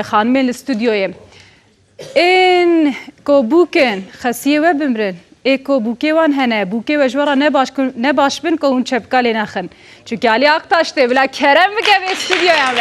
خانم الاستودیوی این کو بوکن خسیه و بمرن ای کو بوکی وان هنه بوکی و جورا نباش بن کو اون چپکالی نخن چونکه علی اقتاشته بلا کرم بگه به استودیوی هم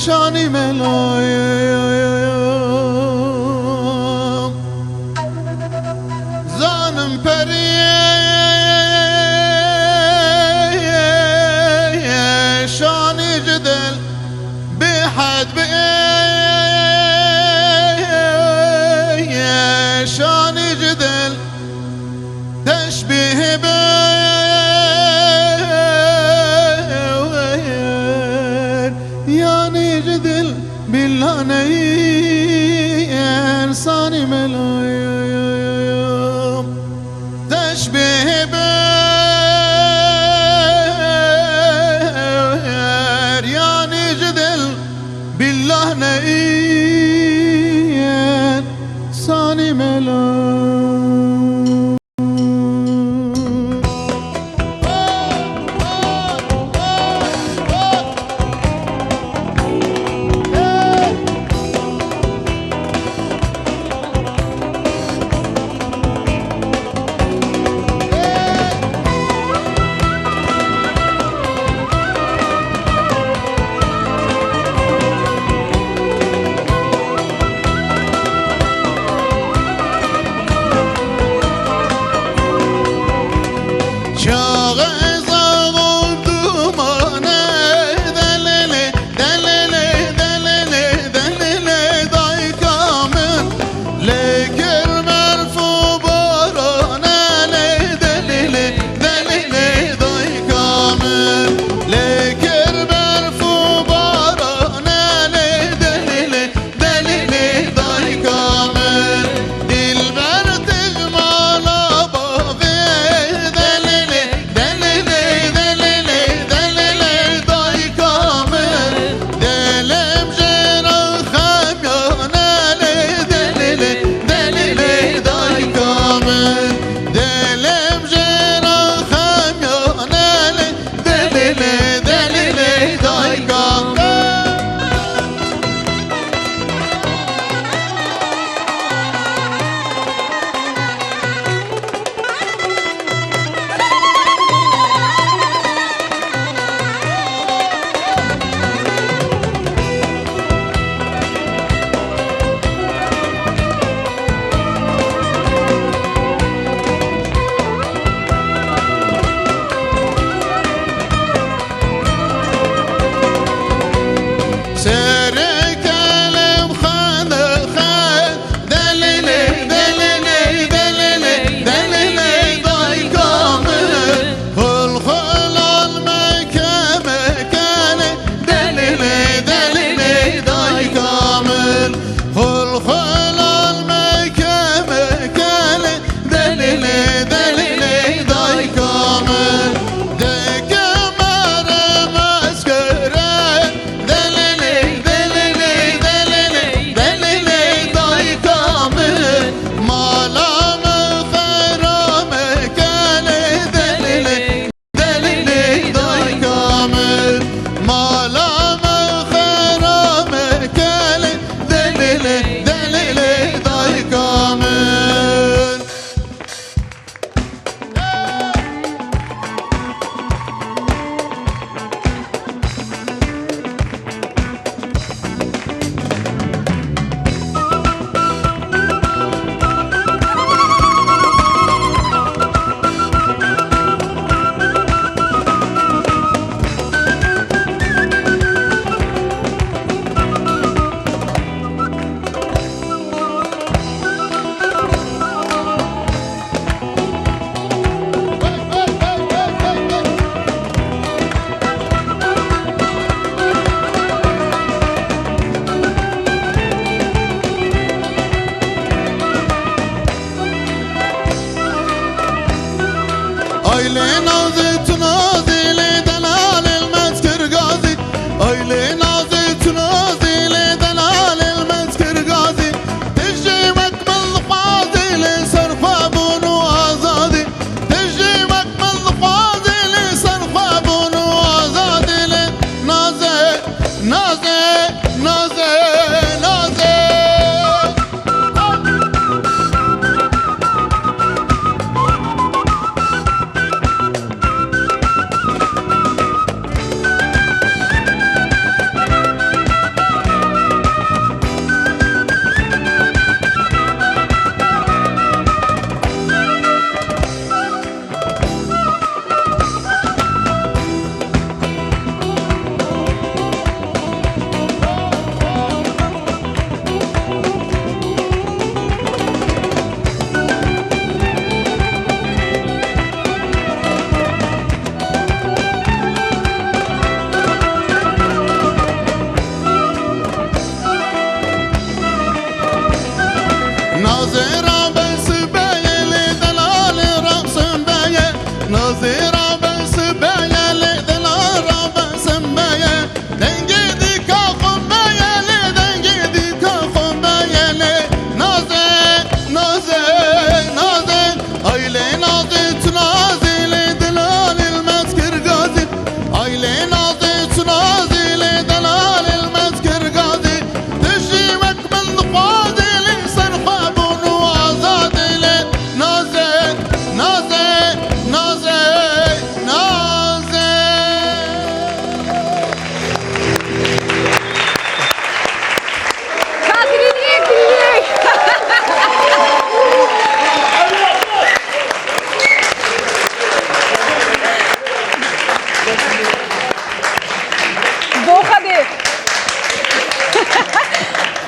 شانی ملایم زانم پریه شانی جدل بحد بيه شانی جدل تشبيه بيه يعني جدل بالله انساني ملايم تشبيه بيه يعني جدل بالله انساني ملايم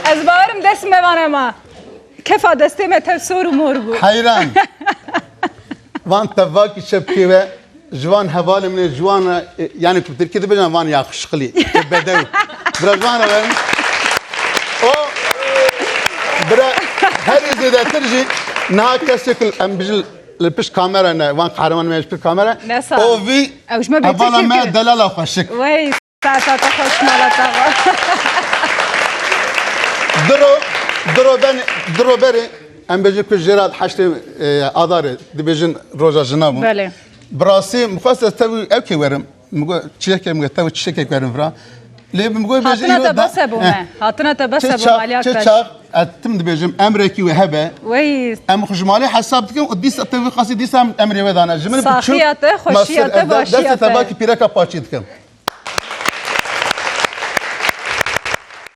از باورم دست میوانه ما کفا دسته می تفسور و مور بود حیران وان تواکی شبکی و جوان حوال من جوان یعنی تو ترکی ده بجن وان یاخشقلی بدو برا جوان رن او برا هر زیاده ترجی نه کسی کل ام بجل لپش کامرا نه وان قهرمان میش پر کامرا نسا. او وی اوش ما بیتی اولا ما که دلاله خوشک وای ساعت خوش مالتا درو بری ام بجی که جراد حشت آداره دی بجن روزا جنابو بله براسی مخواست تاوی او که ورم مگو چیه که مگو تاوی چیه که ورم فرا لیب مگو بجی هاتنا تبسه بومه هاتنا تبسه بومه علی چه اکتاش چاق اتم دی بجم امریکی و هبه وای ام خشمالی حساب دکم و دیس تاوی خاصی دیس امری ودانه جمن صاحیت خوشیت باشیت دست تباکی پیرکا پاچی دکم